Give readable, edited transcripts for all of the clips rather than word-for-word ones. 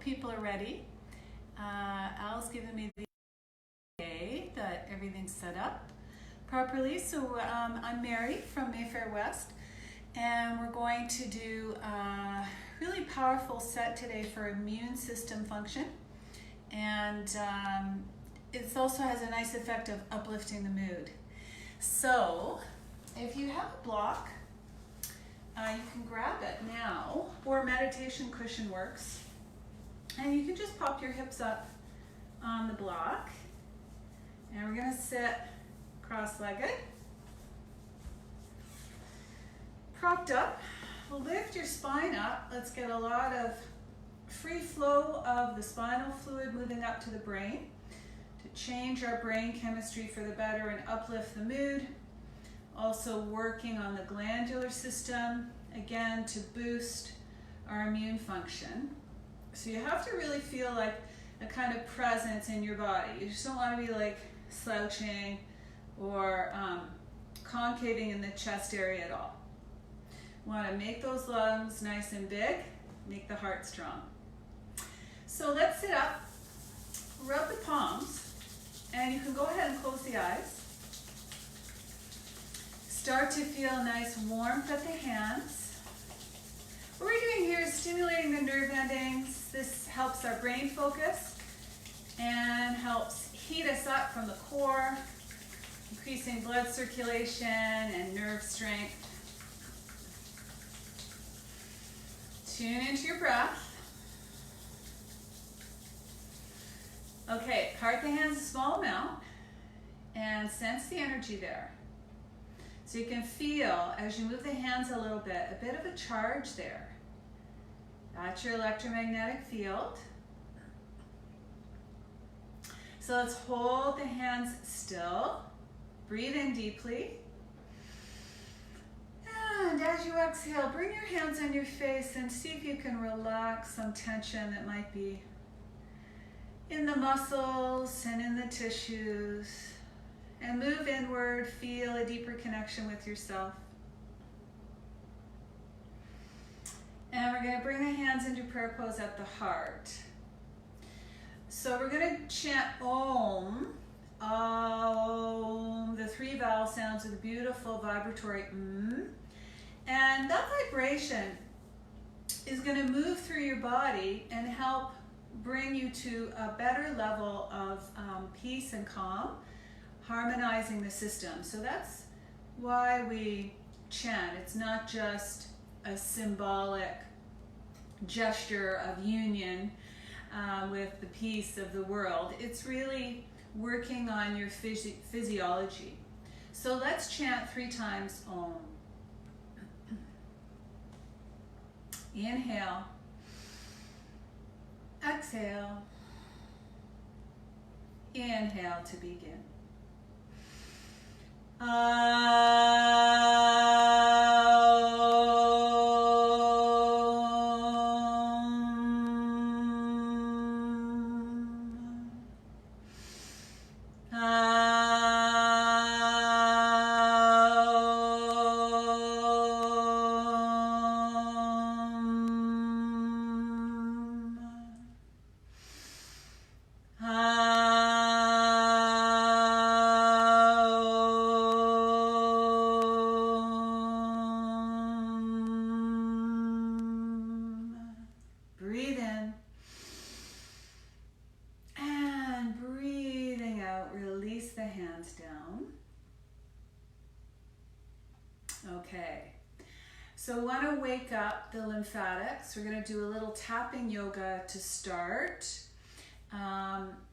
people are ready. Al's given me the okay that everything's set up properly. So I'm Mary from Mayfair West, and we're going to do a really powerful set today for immune system function. And it also has a nice effect of uplifting the mood. So if you have a block, you can grab it now, or meditation cushion works. And you can just pop your hips up on the block. And we're going to sit cross-legged. Propped up. Lift your spine up. Let's get a lot of free flow of the spinal fluid moving up to the brain to change our brain chemistry for the better and uplift the mood. Also working on the glandular system, again, to boost our immune function. So you have to really feel like a kind of presence in your body. You just don't want to be like slouching or concaving in the chest area at all. You want to make those lungs nice and big, make the heart strong. So let's sit up, rub the palms, and you can go ahead and close the eyes. Start to feel nice warmth at the hands. What we're doing here is stimulating the nerve endings. This helps our brain focus and helps heat us up from the core, increasing blood circulation and nerve strength. Tune into your breath. Okay, part the hands a small amount and sense the energy there. So you can feel, as you move the hands a little bit of a charge there. That's your electromagnetic field. So let's hold the hands still. Breathe in deeply. And as you exhale, bring your hands on your face and see if you can relax some tension that might be in the muscles and in the tissues. And move inward, feel a deeper connection with yourself. And we're going to bring the hands into prayer pose at the heart. So we're going to chant Om, Om, the three vowel sounds with a beautiful vibratory And that vibration is going to move through your body and help bring you to a better level of peace and calm, harmonizing the system. So that's why we chant. It's not just a symbolic gesture of union with the peace of the world. It's really working on your physiology. So let's chant 3 times Om. Inhale. Exhale. Inhale to begin. Okay, so we want to wake up the lymphatics. We're going to do a little tapping yoga to start.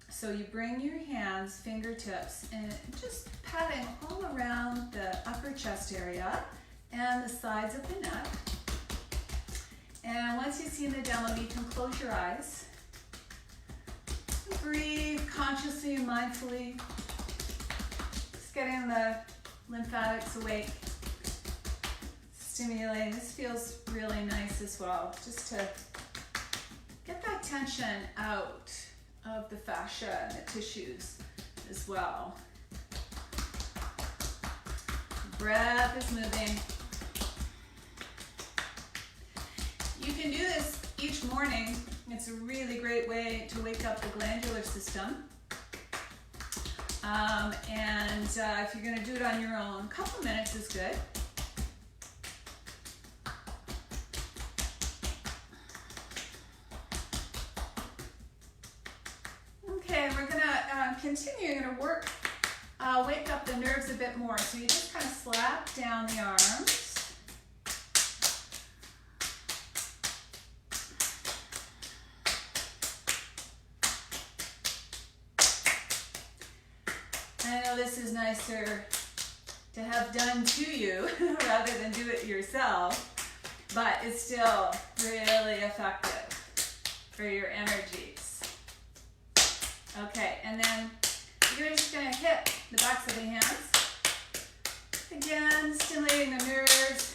So you bring your hands, fingertips, and just patting all around the upper chest area and the sides of the neck. And once you've seen the demo, you can close your eyes. Breathe consciously and mindfully. Just getting the lymphatics awake. Stimulating. This feels really nice as well, just to get that tension out of the fascia and the tissues as well. Breath is moving. You can do this each morning It's a really great way to wake up the glandular system. If you're going to do it on your own, a couple minutes is good. Okay, we're going to continue. You're going to work, wake up the nerves a bit more. So you just kind of slap down the arms. I know this is nicer to have done to you rather than do it yourself, but it's still really effective for your energies. Okay, and then you're just going to hit the backs of the hands. Again, stimulating the nerves,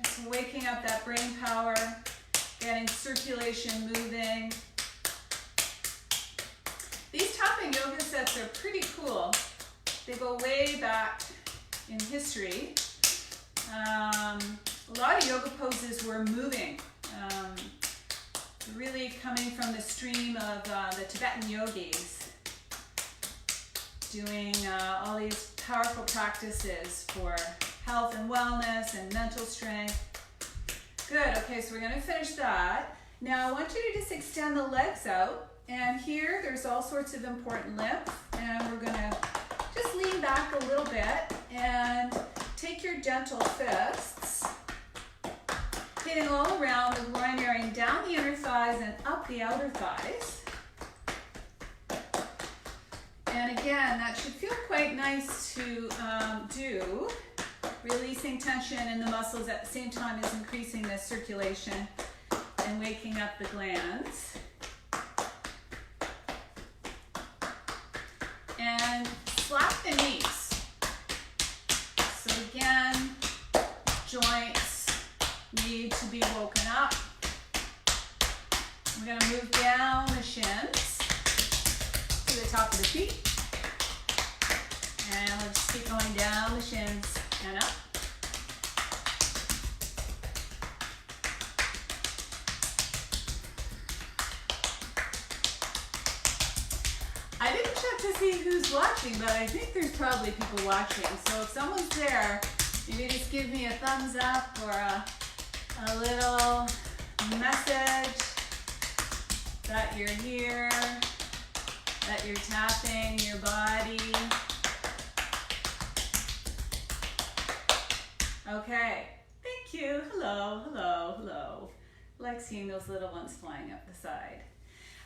just waking up that brain power, getting circulation moving. These tapping yoga sets are pretty cool. They go way back in history. A lot of yoga poses were moving, really coming from the stream of the Tibetan yogis, doing all these powerful practices for health and wellness and mental strength. Good, okay, so we're gonna finish that. Now I want you to just extend the legs out, and here there's all sorts of important lymph, and we're gonna just lean back a little bit and take your gentle fists, hitting all around the groin area, down the inner thighs and up the outer thighs. And again, that should feel quite nice to do, releasing tension in the muscles at the same time as increasing the circulation and waking up the glands. And slap the knees. So again, joints need to be woken up. We're going to move down the shins to the top of the feet. And we'll just keep going down the shins and up. I didn't check to see who's watching, but I think there's probably people watching. So if someone's there, maybe just give me a thumbs up or a little message that you're here, that you're tapping your body. Okay, thank you. Hello, hello, hello. I like seeing those little ones flying up the side.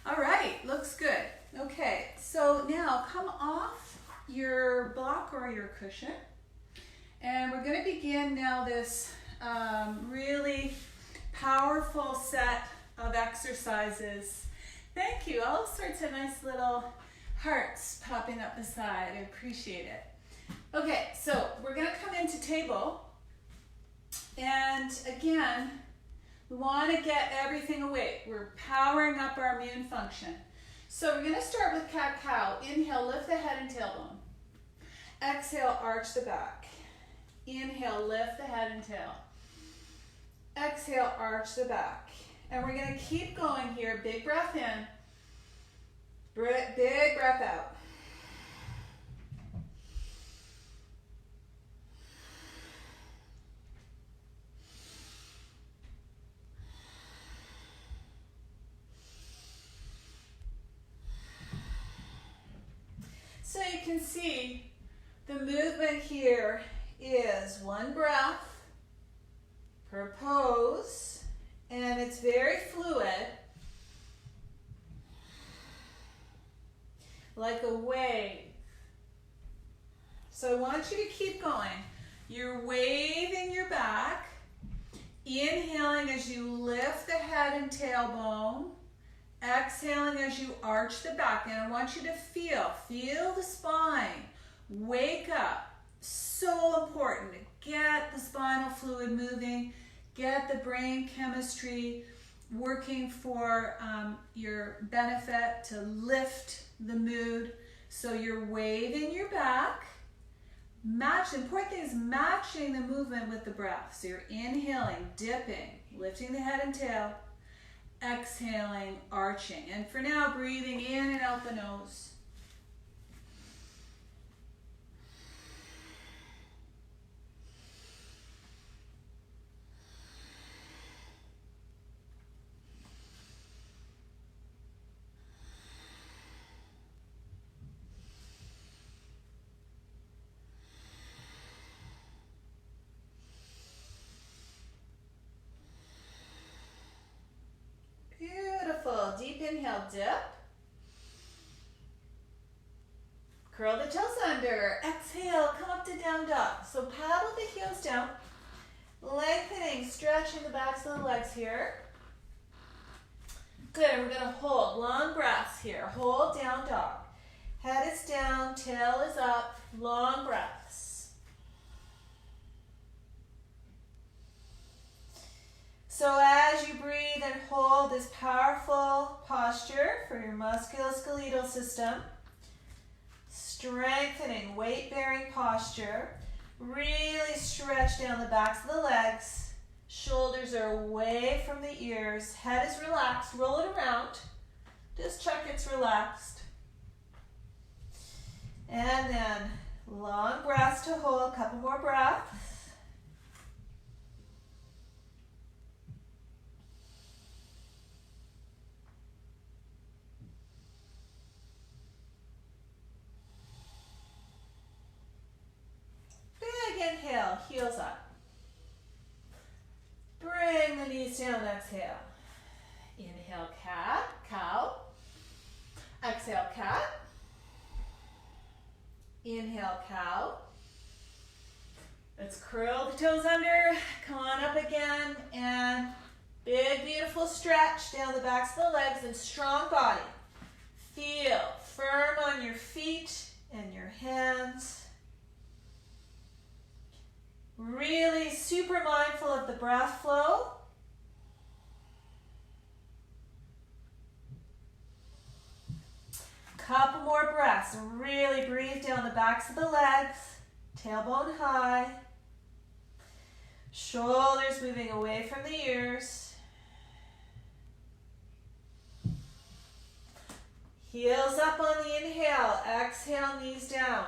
All right, looks good. Okay, so now come off your block or your cushion, and we're going to begin now this really powerful set of exercises. Thank you. All sorts of nice little hearts popping up the side. I appreciate it. Okay, so we're going to come into table, and again, we want to get everything awake. We're powering up our immune function. So we're going to start with cat-cow. Inhale, lift the head and tailbone. Exhale, arch the back. Inhale, lift the head and tail. Exhale, arch the back. And we're going to keep going here. Big breath in. Big breath out. So you can see the movement here is one breath per pose, and it's very fluid, like a wave. So I want you to keep going. You're waving your back, inhaling as you lift the head and tailbone, exhaling as you arch the back. And I want you to feel the spine, wake up. So important to get the spinal fluid moving, get the brain chemistry working for your benefit, to lift the mood. So you're waving your back. The important thing is matching the movement with the breath. So you're inhaling, dipping, lifting the head and tail, Exhaling, arching. And for now, breathing in and out the nose. Beautiful. Deep inhale, dip. Curl the toes under. Exhale, come up to down dog. So paddle the heels down. Lengthening, stretching the backs of the legs here. Good, and we're going to hold. Long breaths here. Hold down dog. Head is down, tail is up. Long breaths. So as you breathe and hold this powerful posture for your musculoskeletal system, strengthening weight-bearing posture, really stretch down the backs of the legs, shoulders are away from the ears, head is relaxed, roll it around, just check it's relaxed. And then long breaths to hold, a couple more breaths. Inhale, heels up. Bring the knees down, exhale. Inhale, cat, cow. Exhale, cat. Inhale, cow. Let's curl the toes under. Come on up again. And big, beautiful stretch down the backs of the legs and strong body. Feel firm on your feet and your hands. Really super mindful of the breath flow. Couple more breaths. Really breathe down the backs of the legs. Tailbone high. Shoulders moving away from the ears. Heels up on the inhale. Exhale, knees down.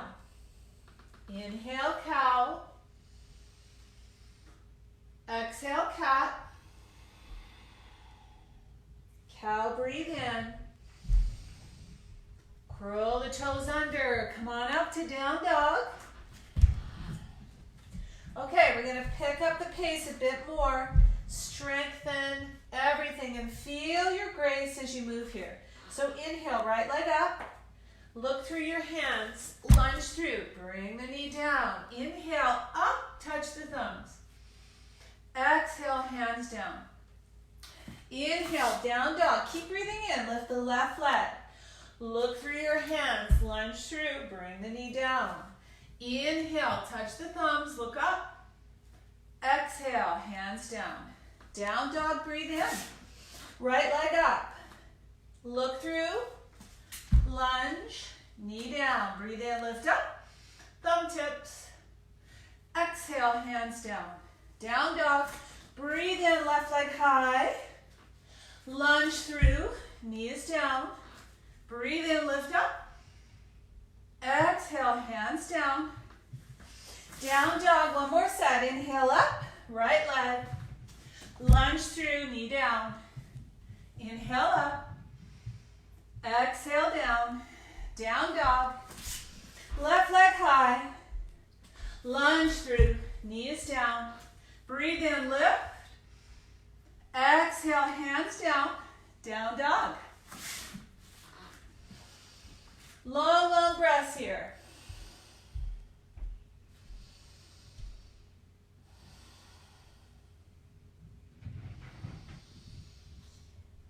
Inhale, cow. Exhale, cat. Cow, breathe in. Curl the toes under. Come on up to down dog. Okay, we're going to pick up the pace a bit more. Strengthen everything and feel your grace as you move here. So inhale, right leg up. Look through your hands. Lunge through. Bring the knee down. Inhale, up. Touch the thumbs. Exhale, hands down. Inhale, down dog. Keep breathing in. Lift the left leg. Look through your hands. Lunge through. Bring the knee down. Inhale, touch the thumbs. Look up. Exhale, hands down. Down dog, breathe in. Right leg up. Look through. Lunge. Knee down. Breathe in, lift up. Thumb tips. Exhale, hands down. Down dog, breathe in, left leg high, lunge through, knees down, breathe in, lift up, exhale, hands down, down dog, one more set, inhale up, right leg, lunge through, knee down, inhale up, exhale down, down dog, left leg high, lunge through, knees down, breathe in, lift. Exhale, hands down, down dog. Long, long breaths here.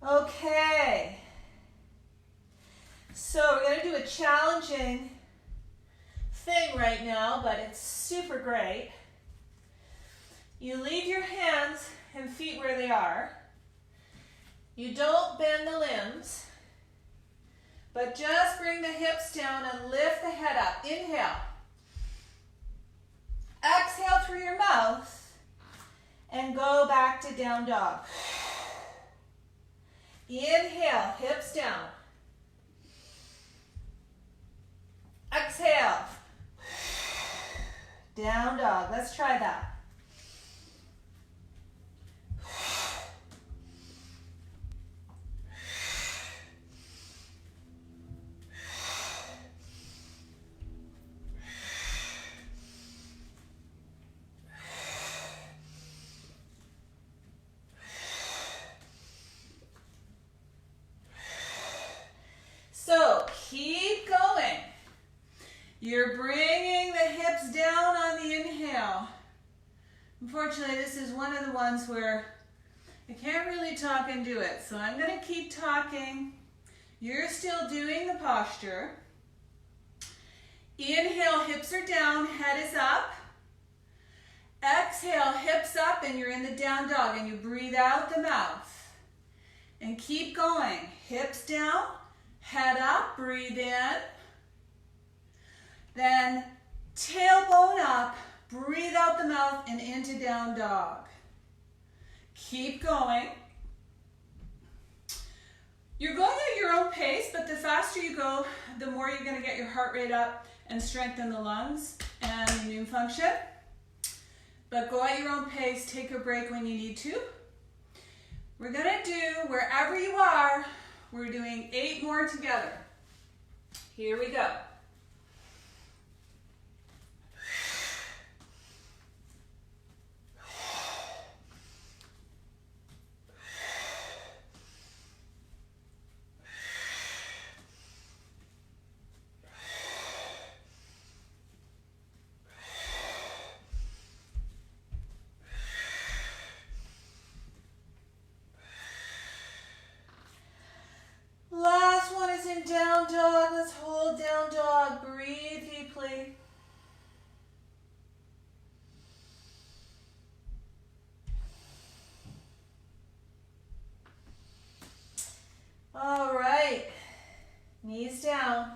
Okay. So we're going to do a challenging thing right now, but it's super great. You leave your hands and feet where they are. You don't bend the limbs, but just bring the hips down and lift the head up. Inhale. Exhale through your mouth and go back to down dog. Inhale, hips down. Exhale. Down dog. Let's try that. So keep going. You're bringing the hips down on the inhale. Unfortunately, this is one of the ones where I can't really talk and do it. So I'm going to keep talking. You're still doing the posture. Inhale, hips are down, head is up. Exhale, hips up, and you're in the down dog, and you breathe out the mouth. And keep going. Hips down. Head up, breathe in. Then tailbone up, breathe out the mouth and into down dog. Keep going. You're going at your own pace, but the faster you go, the more you're going to get your heart rate up and strengthen the lungs and immune function. But go at your own pace, take a break when you need to. We're going to do, wherever you are, we're doing 8 more together. Here we go. Last one is in down dog. Let's hold down dog. Breathe deeply. All right. Knees down.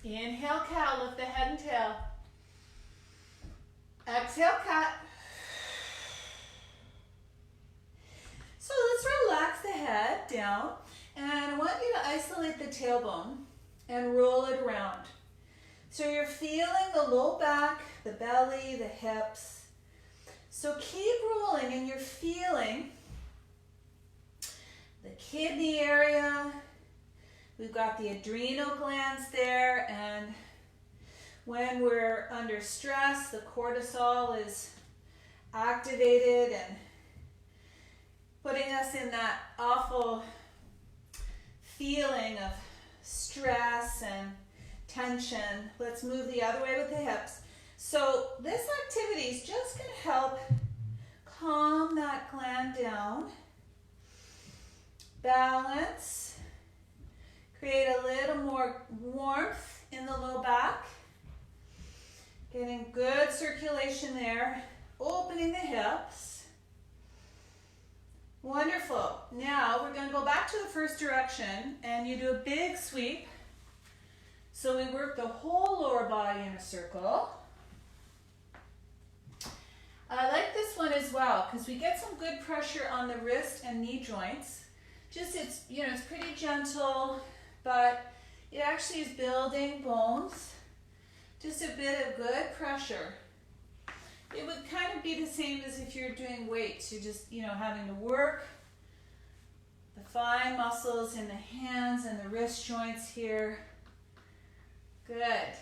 Inhale, cow. Lift the head and tail. Exhale, cat. So let's relax the head down. And I want you to isolate the tailbone and roll it around. So you're feeling the low back, the belly, the hips. So keep rolling and you're feeling the kidney area. We've got the adrenal glands there, and when we're under stress, the cortisol is activated and putting us in that awful feeling of stress and tension. Let's move the other way with the hips. So this activity is just going to help calm that gland down, balance, create a little more warmth in the low back, getting good circulation there, opening the hips. Wonderful. Now we're going to go back to the first direction and you do a big sweep. So we work the whole lower body in a circle. I like this one as well because we get some good pressure on the wrist and knee joints. Just it's pretty gentle, but it actually is building bones. Just a bit of good pressure. It would kind of be the same as if you're doing weights. You're just, having to work the fine muscles in the hands and the wrist joints here. Good.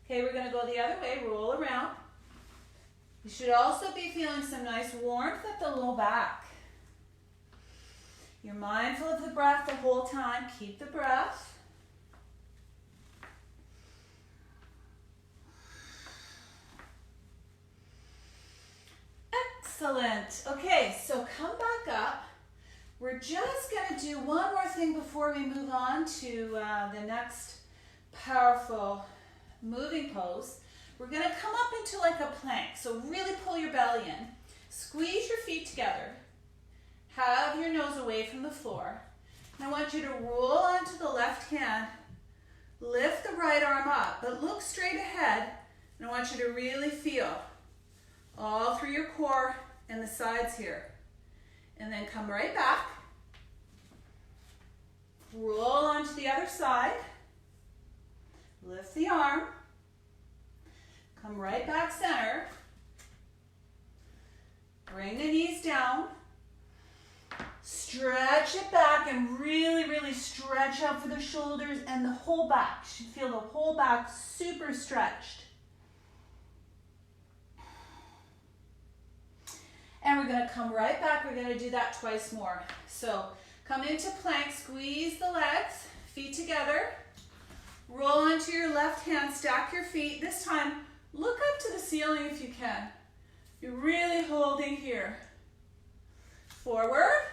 Okay, we're going to go the other way, roll around. You should also be feeling some nice warmth at the low back. You're mindful of the breath the whole time. Keep the breath. Excellent. Okay, so come back up. We're just going to do one more thing before we move on to the next powerful moving pose. We're going to come up into like a plank. So really pull your belly in. Squeeze your feet together. Have your nose away from the floor. And I want you to roll onto the left hand. Lift the right arm up, but look straight ahead. And I want you to really feel all through your core and the sides here. And then come right back. Roll onto the other side. Lift the arm. Come right back center. Bring the knees down. Stretch it back and really, really stretch out for the shoulders and the whole back. You should feel the whole back super stretched. And we're going to come right back. We're going to do that twice more. So come into plank, squeeze the legs, feet together. Roll onto your left hand, stack your feet. This time, look up to the ceiling if you can. You're really holding here. Forward.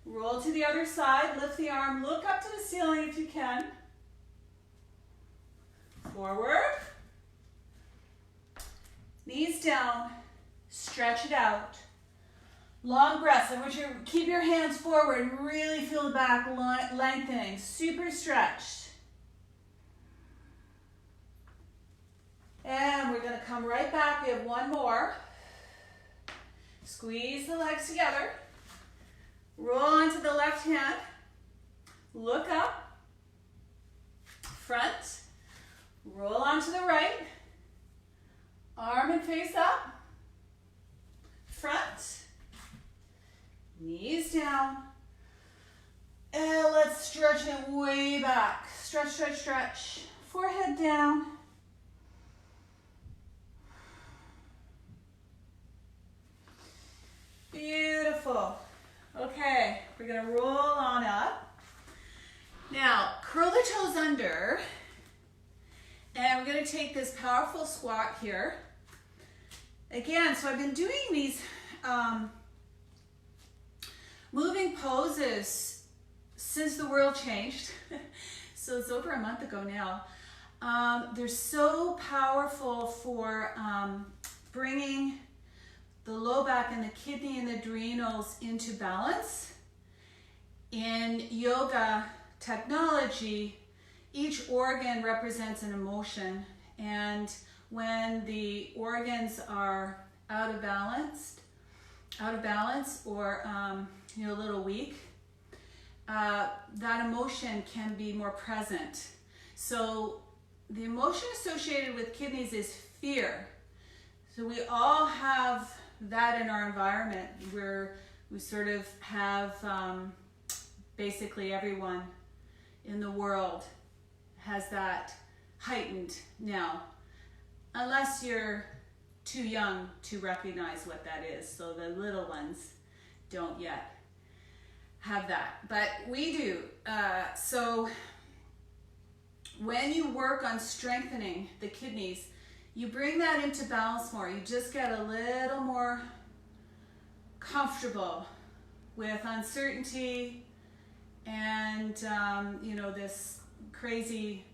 Roll to the other side, lift the arm, look up to the ceiling if you can. Forward. Knees down. Stretch it out. Long breaths. I want you to keep your hands forward and really feel the back lengthening. Super stretched. And we're going to come right back. We have one more. Squeeze the legs together. Roll onto the left hand. Look up. Front. Roll onto the right. Arm and face up. Front. Knees down. And let's stretch it way back. Stretch, stretch, stretch. Forehead down. Beautiful. Okay, we're going to roll on up. Now, curl the toes under. And we're going to take this powerful squat here. Again, so I've been doing these moving poses since the world changed. So it's over a month ago now. They're so powerful for bringing the low back and the kidney and the adrenals into balance. In yoga technology, each organ represents an emotion, and when the organs are out of balance or a little weak, that emotion can be more present. So the emotion associated with kidneys is fear. So we all have that in our environment, where we sort of have basically everyone in the world has that heightened now, unless you're too young to recognize what that is. So the little ones don't yet have that, but we do. So when you work on strengthening the kidneys, you bring that into balance more. You just get a little more comfortable with uncertainty and, this crazy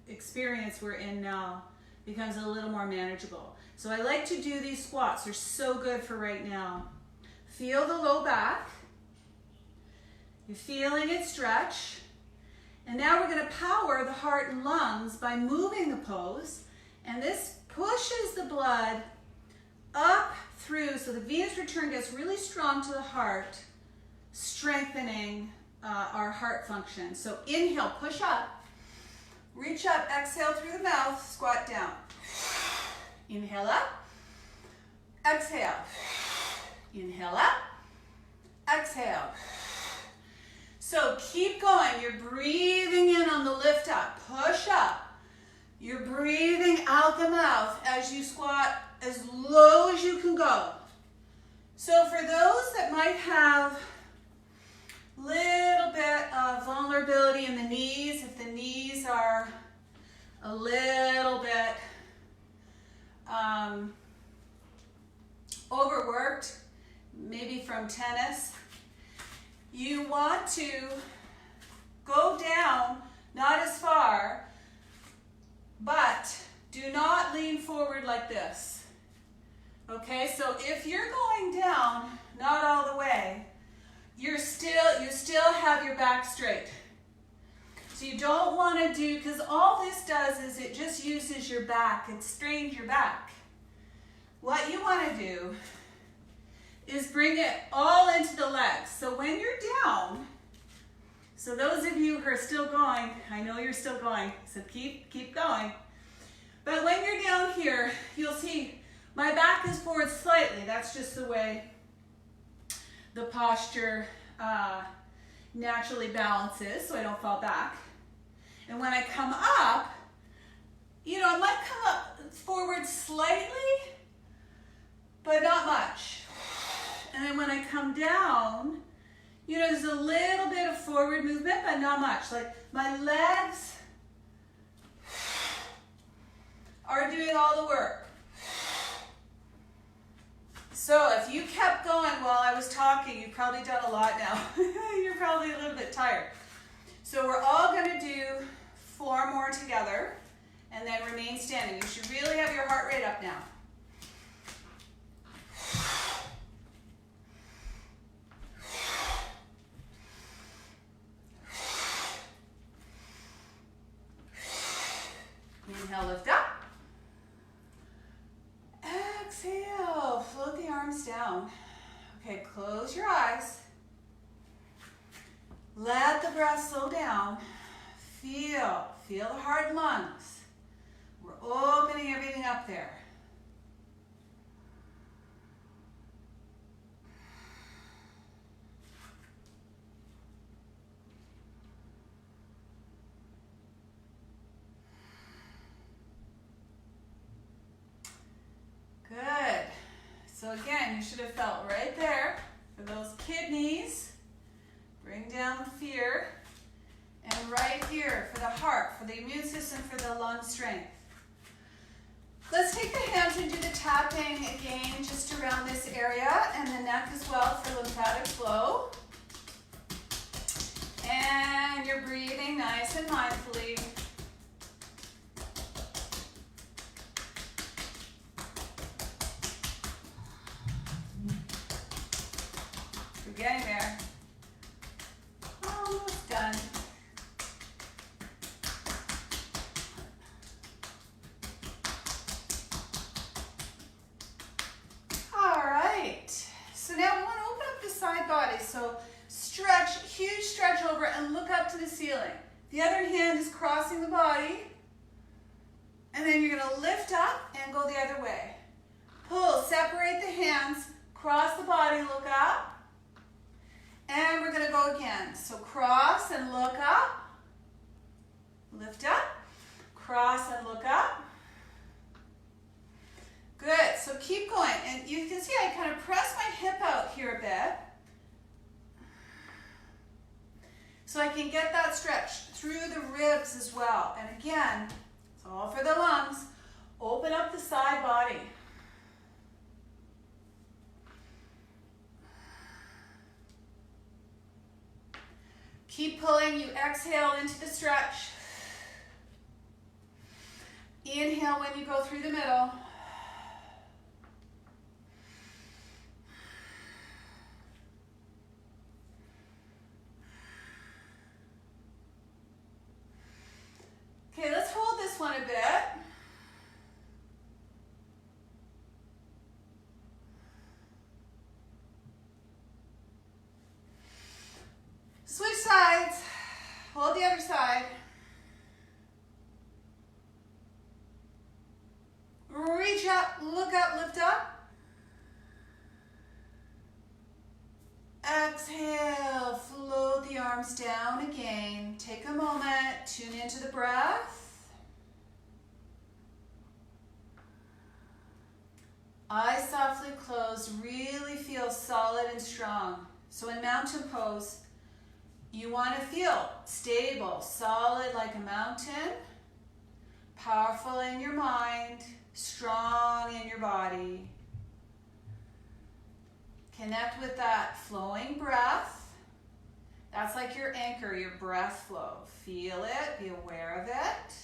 experience we're in now becomes a little more manageable. So I like to do these squats. They're so good for right now. Feel the low back. You're feeling it stretch. And now we're going to power the heart and lungs by moving the pose. And this pushes the blood up through, so the venous return gets really strong to the heart, strengthening our heart function. So inhale, push up, reach up, exhale through the mouth, squat down. Inhale up, exhale. Inhale up, exhale. So keep going. You're breathing in on the lift up, push up. You're breathing out the mouth as you squat as low as you can go. So for those that might have a little bit of vulnerability in the knees, if the knees are a little bit overworked, maybe from tennis, you want to go down, not as far, but do not lean forward like this. Okay, so if you're going down, not all the way, you still have your back straight. So you don't want to do, because all this does is it just uses your back, it strains your back. What you want to do is bring it all into the legs. So when you're down, So those of you who are still going, I know you're still going, so keep going. But when you're down here, you'll see my back is forward slightly. That's just the way the posture naturally balances, so I don't fall back. And when I come up, you know, I might come up forward slightly, but not much. And then when I come down, you know, there's a little bit of forward movement, but not much. Like my legs are doing all the work. So if you kept going while I was talking, you've probably done a lot now. You're probably a little bit tired. So we're all going to do 4 more together and then remain standing. You should really have your heart rate up now. Inhale, lift up. Exhale, float the arms down. Okay, close your eyes. Let the breath slow down. Feel the hard lungs. We're opening everything up there. Good. So again, you should have felt right there for those kidneys. Bring down fear. And right here for the heart, for the immune system, for the lung strength. Let's take the hands and do the tapping again just around this area and the neck as well for lymphatic flow. And you're breathing nice and mindfully. We're getting there. Almost done. So stretch, huge stretch over and look up to the ceiling. The other hand is crossing the body. And then you're going to lift up and go the other way. Pull, separate the hands, cross the body, look up. And we're going to go again. So cross and look up. Lift up. Cross and look up. Good. So keep going. And you can see I kind of press my hip out here a bit. So I can get that stretch through the ribs as well. And again, it's all for the lungs. Open up the side body. Keep pulling. You exhale into the stretch. Inhale when you go through the middle. Okay, let's hold this one a bit. Switch sides. Hold the other side. Reach up, look up, lift up. Exhale, float the arms down again. Take a moment, tune into the breath. Eyes softly closed, really feel solid and strong. So in mountain pose, you want to feel stable, solid like a mountain, powerful in your mind, strong in your body. Connect with that flowing breath. That's like your anchor, your breath flow. Feel it, be aware of it.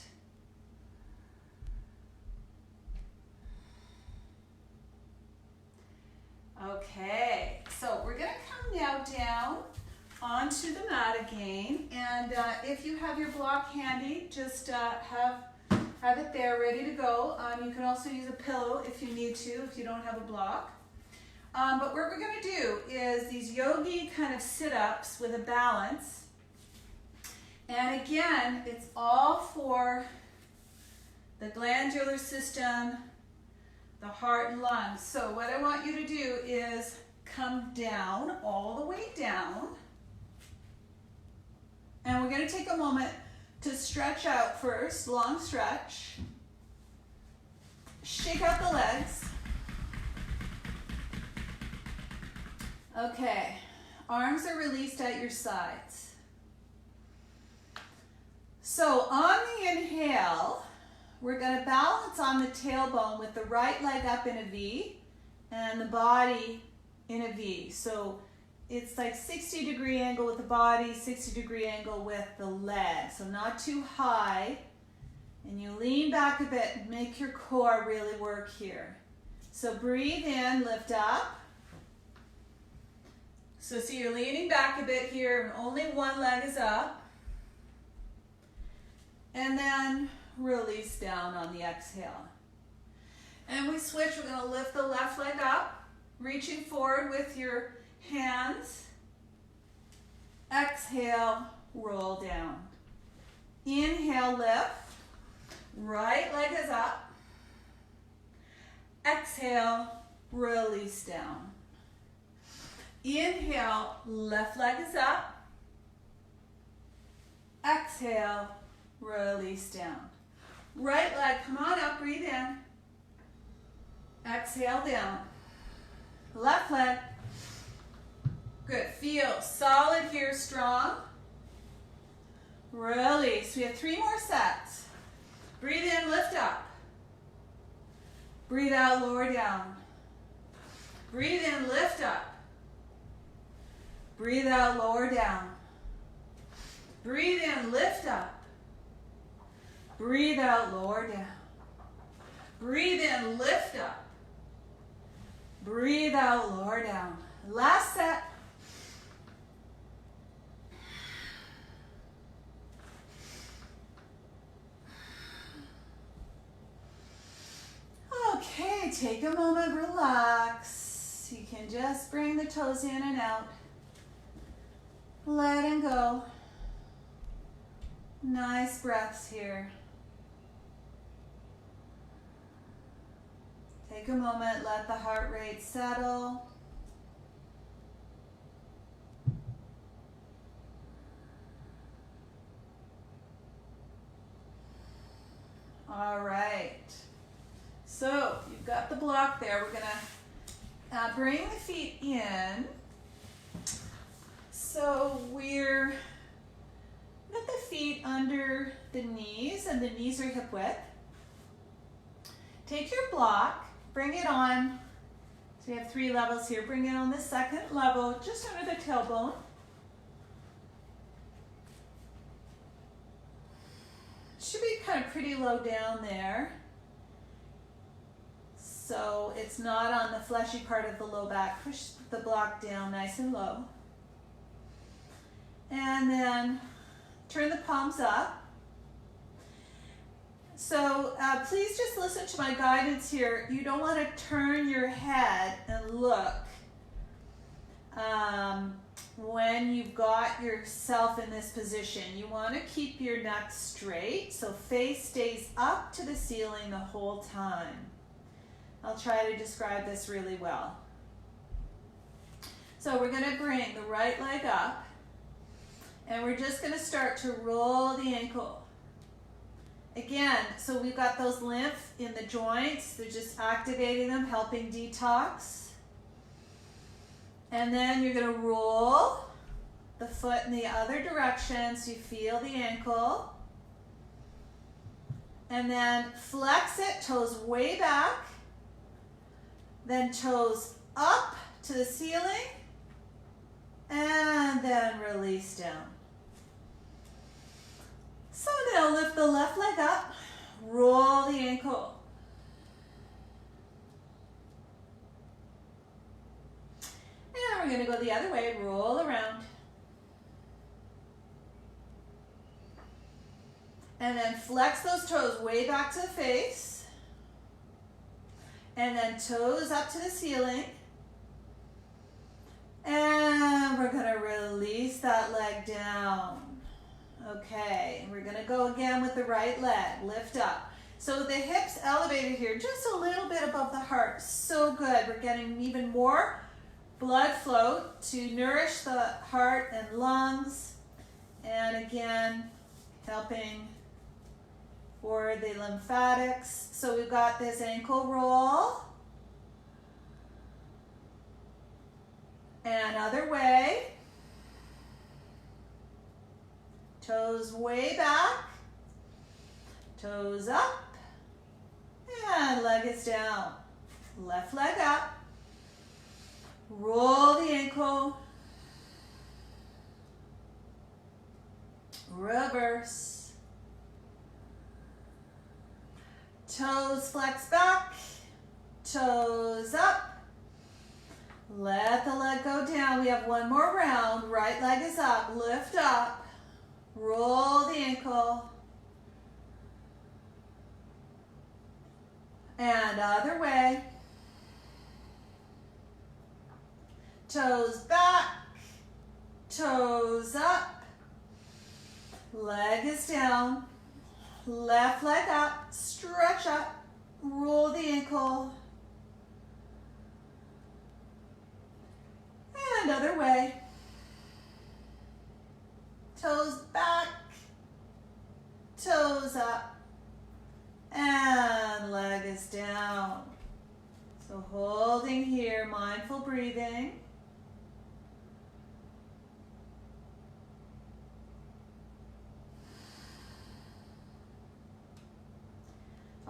Okay, so we're going to come now down onto the mat again. And if you have your block handy, just have it there ready to go. You can also use a pillow if you need to, if you don't have a block. But what we're going to do is these yogi kind of sit-ups with a balance. And again, it's all for the glandular system, the heart and lungs. So what I want you to do is come down, all the way down. And we're going to take a moment to stretch out first, long stretch. Shake out the legs. Okay, arms are released at your sides. So on the inhale, we're going to balance on the tailbone with the right leg up in a V and the body in a V. So it's like 60-degree angle with the body, 60-degree angle with the leg. So not too high. And you lean back a bit and make your core really work here. So breathe in, lift up. So see, you're leaning back a bit here, and only one leg is up. And then release down on the exhale. And we switch, we're going to lift the left leg up, reaching forward with your hands. Exhale, roll down. Inhale, lift. Right leg is up. Exhale, release down. Inhale, left leg is up. Exhale, release down. Right leg, come on up, breathe in. Exhale down. Left leg. Good, feel solid here, strong. Release, we have 3 more sets. Breathe in, lift up. Breathe out, lower down. Breathe in, lift up. Breathe out, lower down. Breathe in, lift up. Breathe out, lower down. Breathe in, lift up. Breathe out, lower down. Last set. Okay, take a moment, relax. You can just bring the toes in and out. Letting go. Nice breaths here. Take a moment, let the heart rate settle. All right. So you've got the block there. We're gonna bring the feet in. So we're with the feet under the knees, and the knees are hip width. Take your block, bring it on. So we have 3 levels here. Bring it on the second level, just under the tailbone. Should be kind of pretty low down there. So it's not on the fleshy part of the low back. Push the block down nice and low. And then turn the palms up. So please just listen to my guidance here. You don't want to turn your head and look when you've got yourself in this position. You want to keep your neck straight, so face stays up to the ceiling the whole time. I'll try to describe this really well. So we're going to bring the right leg up, and we're just going to start to roll the ankle. Again, so we've got those lymph in the joints. They're just activating them, helping detox. And then you're going to roll the foot in the other direction so you feel the ankle. And then flex it, toes way back. Then toes up to the ceiling. And then release down. So now lift the left leg up, roll the ankle. And we're going to go the other way, roll around. And then flex those toes way back to the face. And then toes up to the ceiling. And we're going to release that leg down. Okay, and we're gonna go again with the right leg. Lift up. So the hips elevated here, just a little bit above the heart. So good. We're getting even more blood flow to nourish the heart and lungs. And again, helping for the lymphatics. So we've got this ankle roll. And other way. Toes way back. Toes up. And leg is down. Left leg up. Roll the ankle. Reverse. Toes flex back. Toes up. Let the leg go down. We have one more round. Right leg is up. Lift up. Roll the ankle. And other way. Toes back. Toes up. Leg is down. Left leg up. Stretch up. Roll the ankle. And other way. Toes back. Toes up. And leg is down. So holding here, mindful breathing.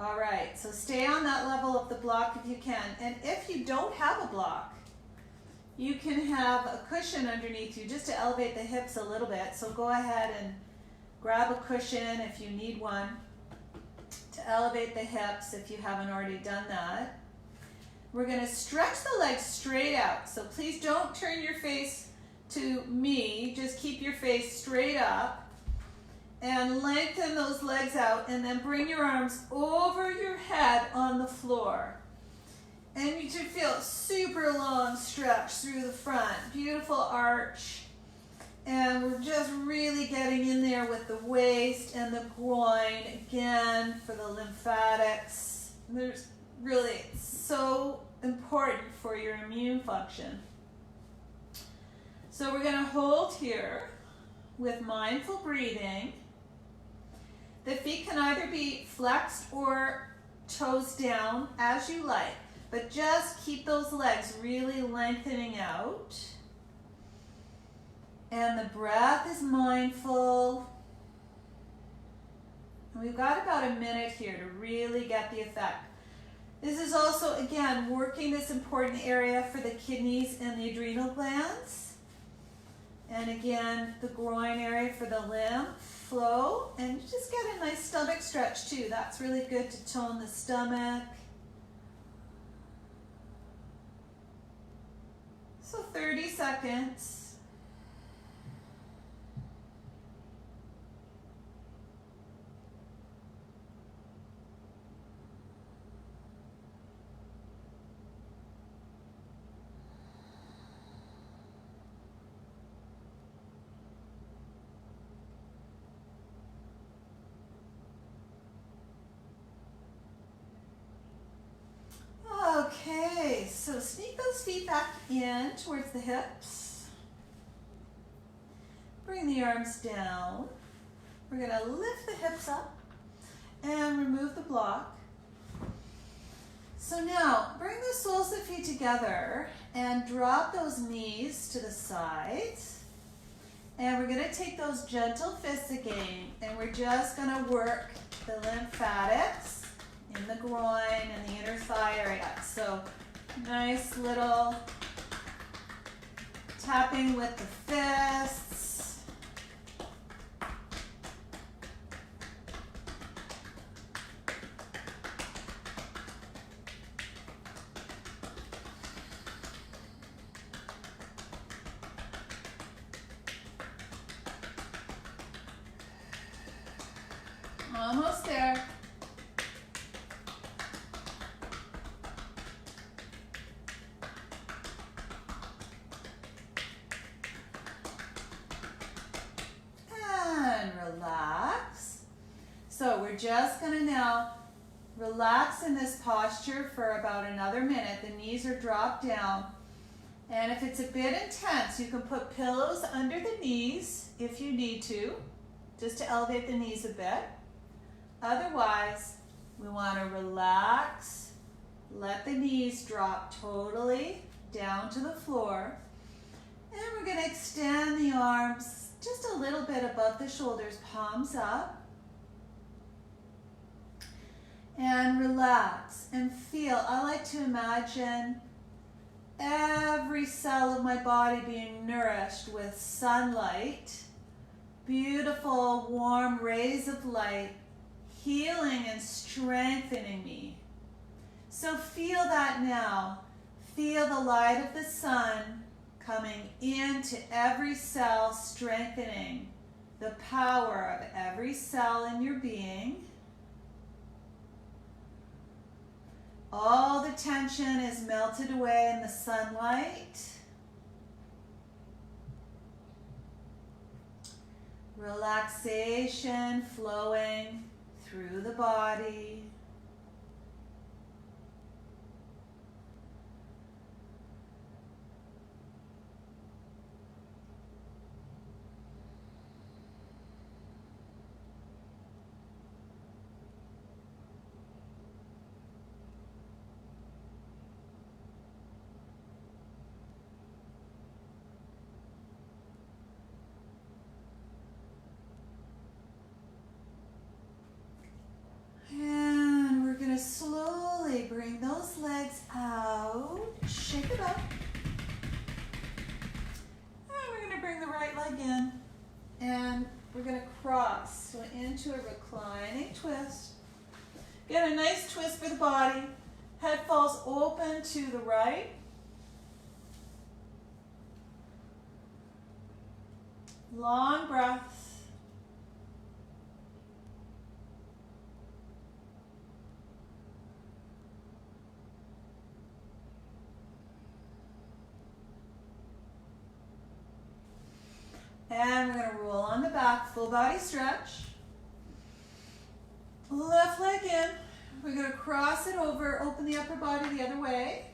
All right, so stay on that level of the block if you can. And if you don't have a block, you can have a cushion underneath you just to elevate the hips a little bit. So go ahead and grab a cushion if you need one to elevate the hips if you haven't already done that. We're going to stretch the legs straight out. So please don't turn your face to me. Just keep your face straight up. And lengthen those legs out, and then bring your arms over your head on the floor. And you should feel a super long stretch through the front. Beautiful arch. And we're just really getting in there with the waist and the groin, again, for the lymphatics. There's really so important for your immune function. So we're going to hold here with mindful breathing. The feet can either be flexed or toes down as you like, but just keep those legs really lengthening out. And the breath is mindful. And we've got about a minute here to really get the effect. This is also, again, working this important area for the kidneys and the adrenal glands. And again, the groin area for the lymph flow. And you just get a nice stomach stretch too. That's really good to tone the stomach. So 30 seconds. Okay, so sneak those feet back in towards the hips. Bring the arms down. We're going to lift the hips up and remove the block. So now, bring the soles of the feet together and drop those knees to the sides. And we're going to take those gentle fists again, and we're just going to work the lymphatics in the groin and the inner thigh area. So nice little tapping with the fists. Almost there. just going to now relax in this posture for about another minute. The knees are dropped down. And if it's a bit intense, you can put pillows under the knees if you need to, just to elevate the knees a bit. Otherwise, we want to relax, let the knees drop totally down to the floor. And we're going to extend the arms just a little bit above the shoulders, palms up. And relax and feel. I like to imagine every cell of my body being nourished with sunlight, beautiful warm rays of light, healing and strengthening me. So feel that now. Feel the light of the sun coming into every cell, strengthening the power of every cell in your being. All the tension is melted away in the sunlight. Relaxation flowing through the body. And we're going to slowly bring those legs out, shake it up. And we're going to bring the right leg in. And we're going to cross so into a reclining twist. Get a nice twist for the body. Head falls open to the right. Long breaths. And we're going to roll on the back, full body stretch. Left leg in. We're going to cross it over, open the upper body the other way.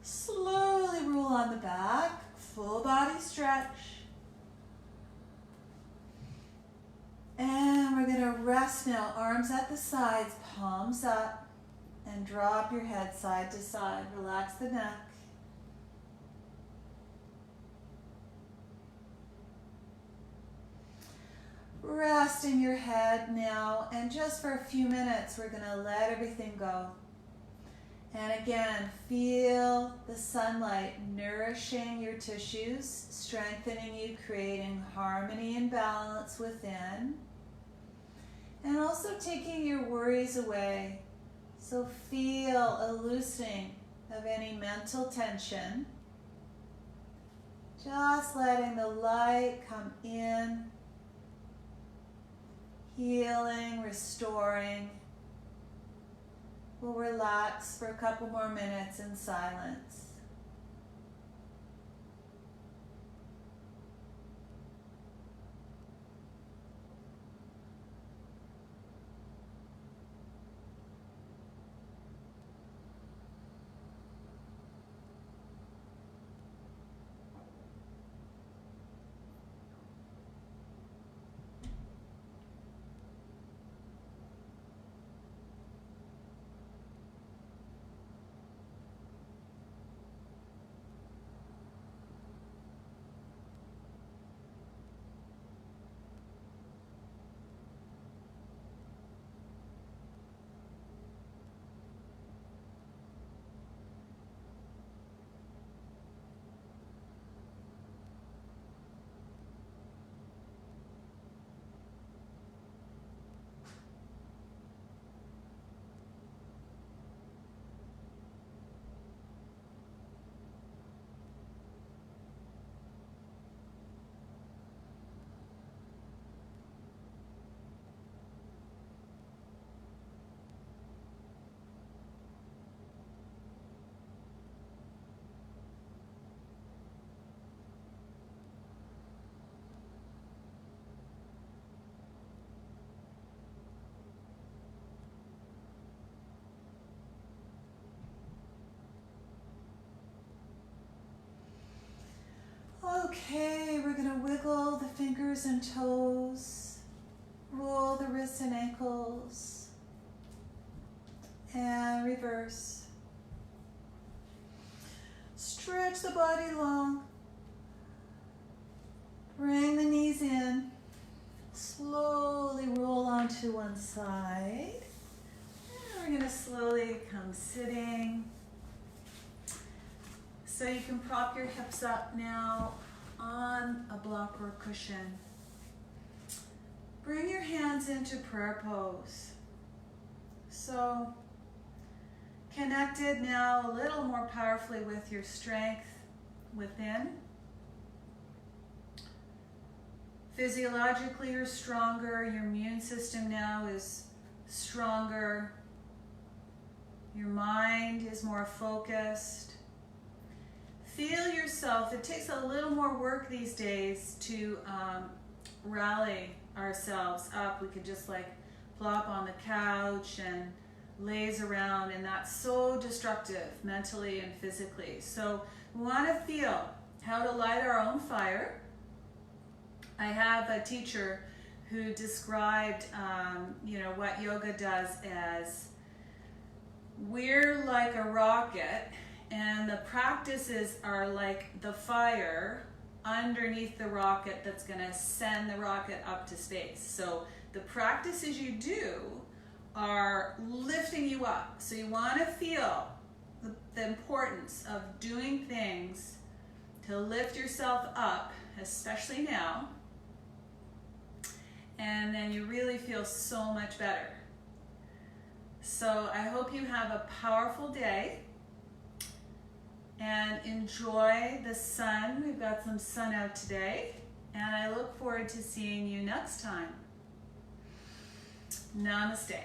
Slowly roll on the back, full body stretch. And we're going to rest now, arms at the sides, palms up, and drop your head side to side. Relax the neck. Resting your head now, and just for a few minutes, we're going to let everything go. And again, feel the sunlight nourishing your tissues, strengthening you, creating harmony and balance within. And also taking your worries away. So feel a loosening of any mental tension. Just letting the light come in, healing, restoring. We'll relax for a couple more minutes in silence. okay, we're going to wiggle the fingers and toes, roll the wrists and ankles, and reverse. Stretch the body long. Bring the knees in. Slowly roll onto one side. And we're going to slowly come sitting. So you can prop your hips up now on a block or cushion. Bring your hands into prayer pose. So connected now a little more powerfully with your strength within. Physiologically, you're stronger. Your immune system now is stronger. Your mind is more focused. Feel yourself. It takes a little more work these days to rally ourselves up. We could just like plop on the couch and laze around, and that's so destructive mentally and physically. So we want to feel how to light our own fire. I have a teacher who described, what yoga does as we're like a rocket, and the practices are like the fire underneath the rocket that's going to send the rocket up to space. So the practices you do are lifting you up. So you want to feel the importance of doing things to lift yourself up, especially now. And then you really feel so much better. So I hope you have a powerful day and enjoy the sun. We've got some sun out today, and I look forward to seeing you next time. Namaste.